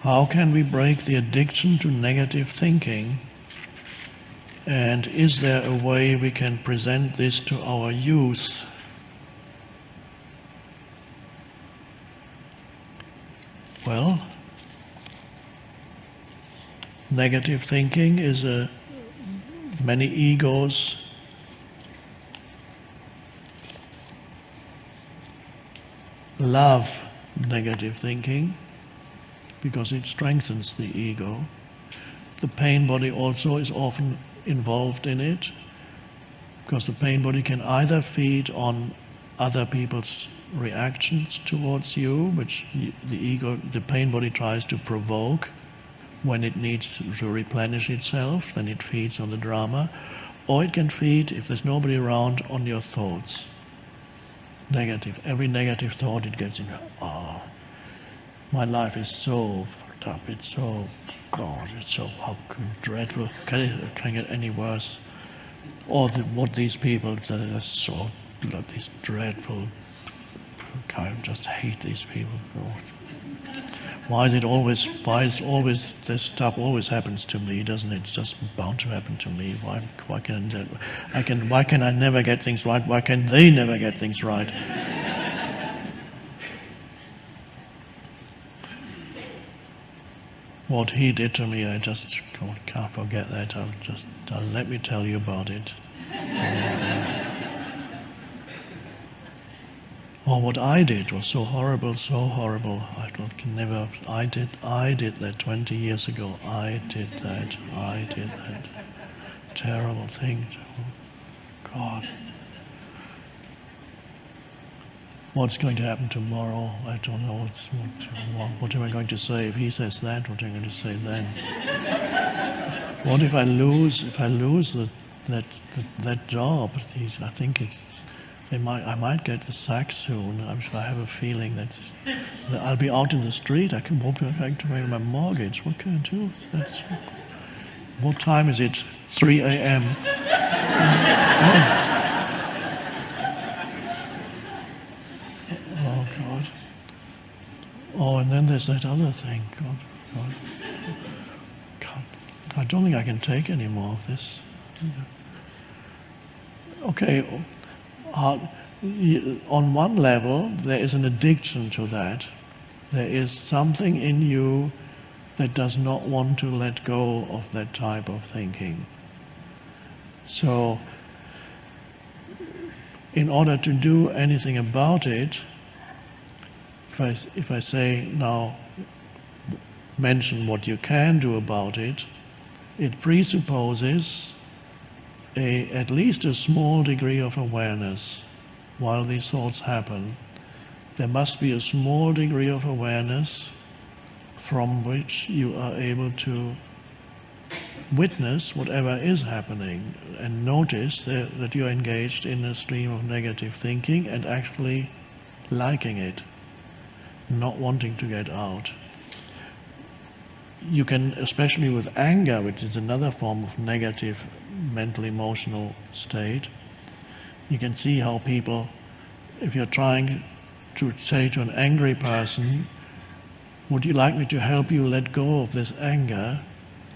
How can we break the addiction to negative thinking? And is there a way we can present this to our youth? Well, negative thinking is many egos love negative thinking because it strengthens the ego. The pain body also is often involved in it, because the pain body can either feed on other people's reactions towards you, which the pain body tries to provoke when it needs to replenish itself, then it feeds on the drama, or it can feed, if there's nobody around, on your thoughts. Every negative thought it gets in, my life is so fucked up, it's so, God, it's so dreadful, can it get any worse? Or what these people, they're so, these dreadful, I just hate these people. Why is this stuff always happens to me, doesn't it? It's just bound to happen to me. Why can I never get things right? Why can they never get things right? What he did to me, I just can't forget that. Let me tell you about it. Or what I did was so horrible, so horrible. I did that 20 years ago. I did that terrible thing. Oh, God. What's going to happen tomorrow? I don't know. What am I going to say if he says that? What am I going to say then? What if I lose? If I lose that job? I think I might get the sack soon. I have a feeling that I'll be out in the street. I won't be able to pay my mortgage. What can I do? What time is it? 3 a.m. Oh God. Oh, and then there's that other thing. God. I don't think I can take any more of this. Okay. On one level, there is an addiction to that. There is something in you that does not want to let go of that type of thinking. So, in order to do anything about it, if I say now, mention what you can do about it, it presupposes at least a small degree of awareness. While these thoughts happen, there must be a small degree of awareness from which you are able to witness whatever is happening and notice that you're engaged in a stream of negative thinking and actually liking it, not wanting to get out. You can, especially with anger, which is another form of negative mental emotional state, you can see how people, if you're trying to say to an angry person, would you like me to help you let go of this anger?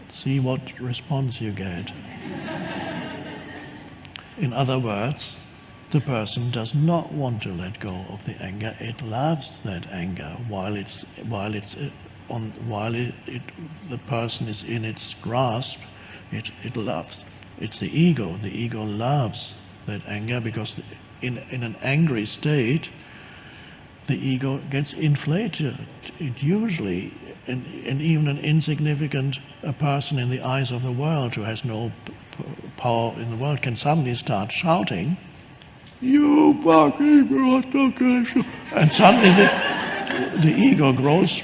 See what response you get. In other words, the person does not want to let go of the anger. It loves that anger while the person is in its grasp. It loves. It's the ego. The ego loves that anger because in an angry state, the ego gets inflated. It usually, and even an insignificant person in the eyes of the world who has no power in the world can suddenly start shouting, "You fucking bastard!" And suddenly the ego grows,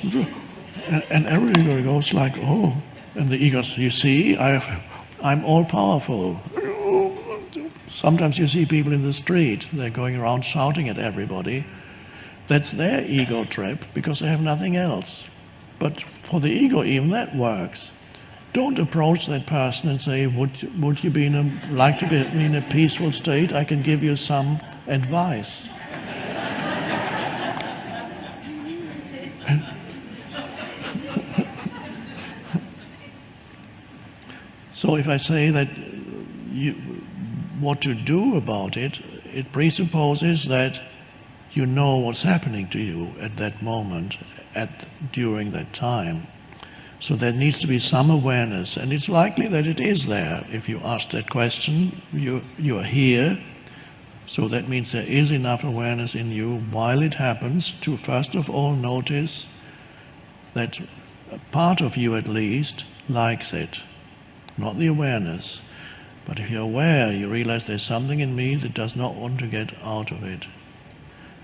and every ego goes like, "Oh!" And the ego says, "You see, I'm all powerful." Sometimes you see people in the street, they're going around shouting at everybody. That's their ego trip because they have nothing else. But for the ego, even that works. Don't approach that person and say, would you like to be in a peaceful state? I can give you some advice. So if I say that what to do about it, it presupposes that you know what's happening to you at that moment, during that time. So there needs to be some awareness, and it's likely that it is there. If you ask that question, you are here, so that means there is enough awareness in you while it happens to first of all notice that a part of you at least likes it, not the awareness. But if you're aware, you realize there's something in me that does not want to get out of it.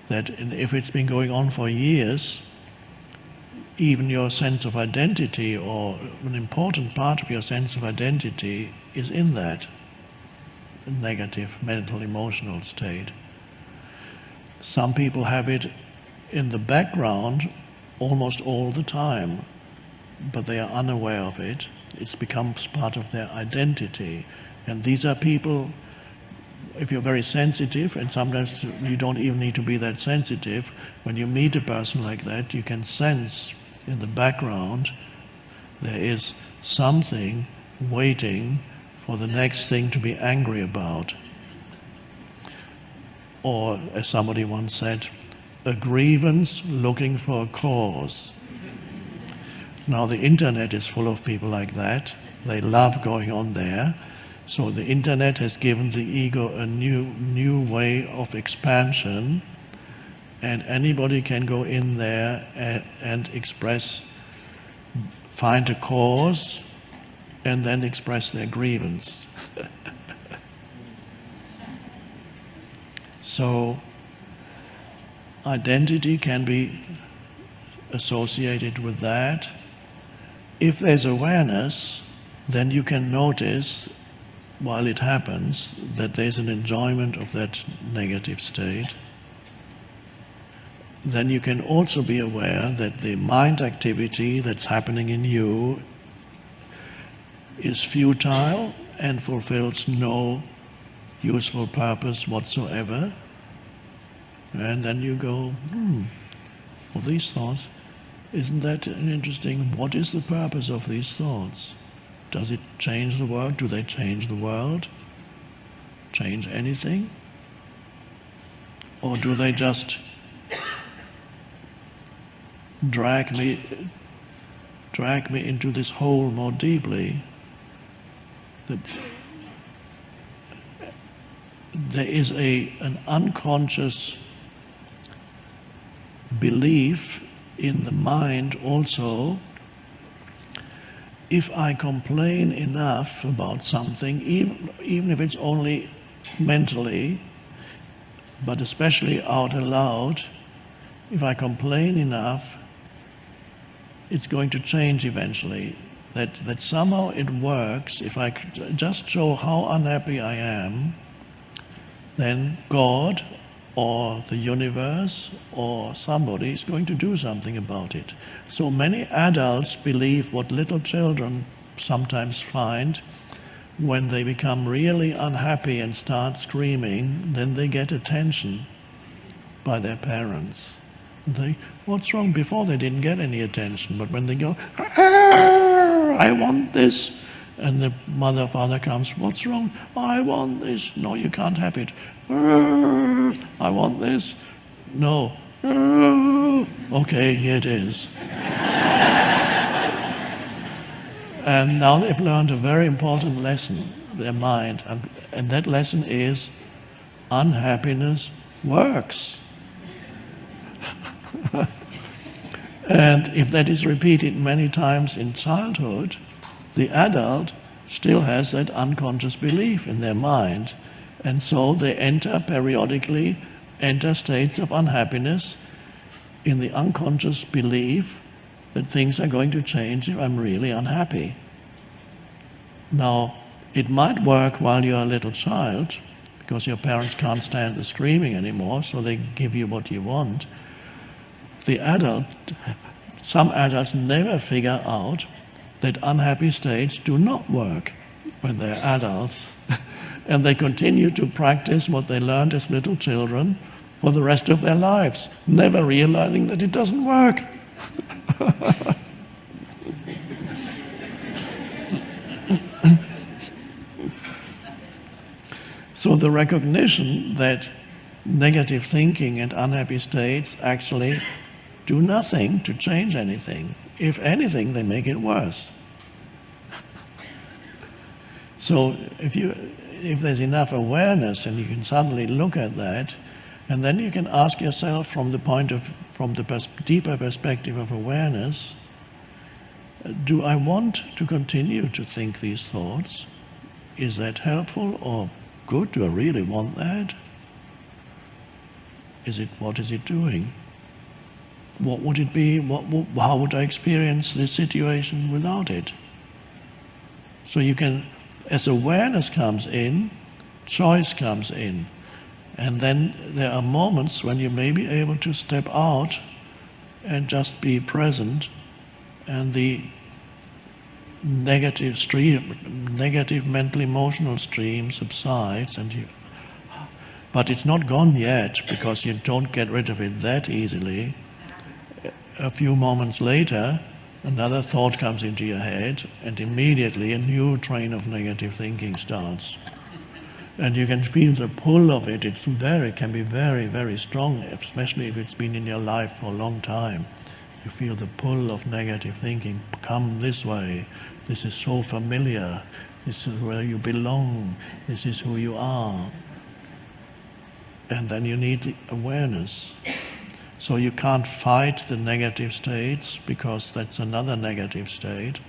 That if it's been going on for years, even your sense of identity, or an important part of your sense of identity, is in that negative mental emotional state. Some people have it in the background almost all the time, but they are unaware of it. It becomes part of their identity. And these are people, if you're very sensitive, and sometimes you don't even need to be that sensitive, when you meet a person like that, you can sense in the background there is something waiting for the next thing to be angry about. Or, as somebody once said, a grievance looking for a cause. Now the internet is full of people like that. They love going on there. So the internet has given the ego a new way of expansion, and anybody can go in there and express, find a cause, and then express their grievance. So identity can be associated with that. If there's awareness, then you can notice while it happens that there's an enjoyment of that negative state. Then you can also be aware that the mind activity that's happening in you is futile and fulfills no useful purpose whatsoever. And then you go, well, these thoughts, isn't that interesting? What is the purpose of these thoughts? Does it change the world? Do they change the world? Change anything? Or do they just drag me into this hole more deeply? That there is an unconscious belief in the mind also. If I complain enough about something, even if it's only mentally, but especially out aloud, if I complain enough, it's going to change eventually. That somehow it works. If I just show how unhappy I am, then God or the universe or somebody is going to do something about it. So many adults believe what little children sometimes find: when they become really unhappy and start screaming, then they get attention by their parents. And they, what's wrong? Before they didn't get any attention, but when they go, I want this, and the mother or father comes, what's wrong? I want this. No, you can't have it. I want this. No. Okay, here it is. And now they've learned a very important lesson, their mind, and that lesson is unhappiness works. And if that is repeated many times in childhood, the adult still has that unconscious belief in their mind, and so they periodically enter states of unhappiness in the unconscious belief that things are going to change if I'm really unhappy. Now, it might work while you're a little child, because your parents can't stand the screaming anymore, so they give you what you want. Some adults never figure out that unhappy states do not work when they're adults, and they continue to practice what they learned as little children for the rest of their lives, never realizing that it doesn't work. So the recognition that negative thinking and unhappy states actually do nothing to change anything. If anything, they make it worse. So if there's enough awareness and you can suddenly look at that, and then you can ask yourself from the deeper perspective of awareness, do I want to continue to think these thoughts? Is that helpful or good? Do I really want that? What is it doing? What would it be? How would I experience this situation without it? So you can, as awareness comes in, choice comes in. And then there are moments when you may be able to step out and just be present, and the negative mental emotional stream subsides, but it's not gone yet, because you don't get rid of it that easily. A few moments later, another thought comes into your head, and immediately a new train of negative thinking starts. And you can feel the pull of it. It can be very, very strong, especially if it's been in your life for a long time. You feel the pull of negative thinking. Come this way. This is so familiar. This is where you belong. This is who you are. And then you need awareness. So you can't fight the negative states, because that's another negative state.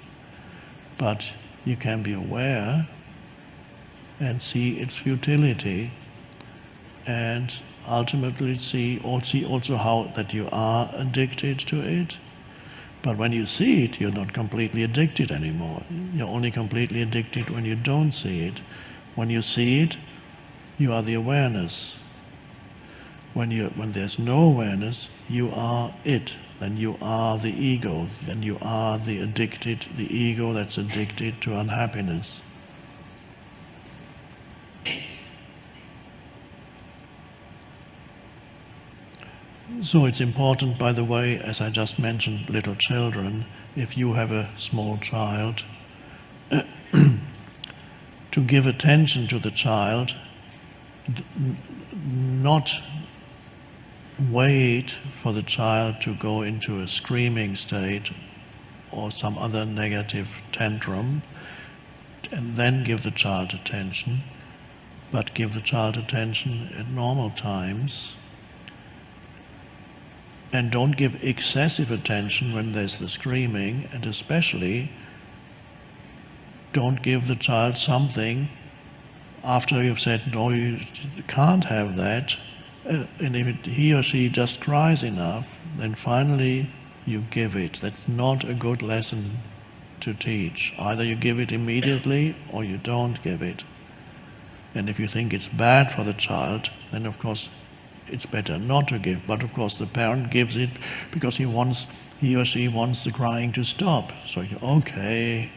But you can be aware and see its futility, and ultimately see also how that you are addicted to it. But when you see it, you're not completely addicted anymore. You're only completely addicted when you don't see it. When you see it, you are the awareness. When there's no awareness, you are it. Then you are the ego. Then you are the ego that's addicted to unhappiness. So it's important, by the way, as I just mentioned, little children, if you have a small child, to give attention to the child, not wait for the child to go into a screaming state or some other negative tantrum, and then give the child attention, but give the child attention at normal times. And don't give excessive attention when there's the screaming, and especially don't give the child something after you've said, no, you can't have that, and if he or she just cries enough, then finally you give it. That's not a good lesson to teach. Either you give it immediately or you don't give it. And if you think it's bad for the child, then of course it's better not to give. But of course the parent gives it because he or she wants the crying to stop. So okay,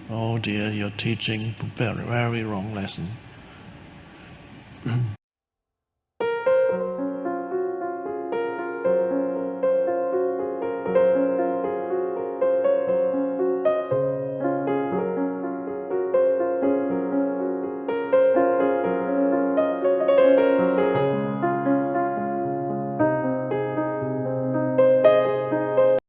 oh dear, you're teaching very, very wrong lesson.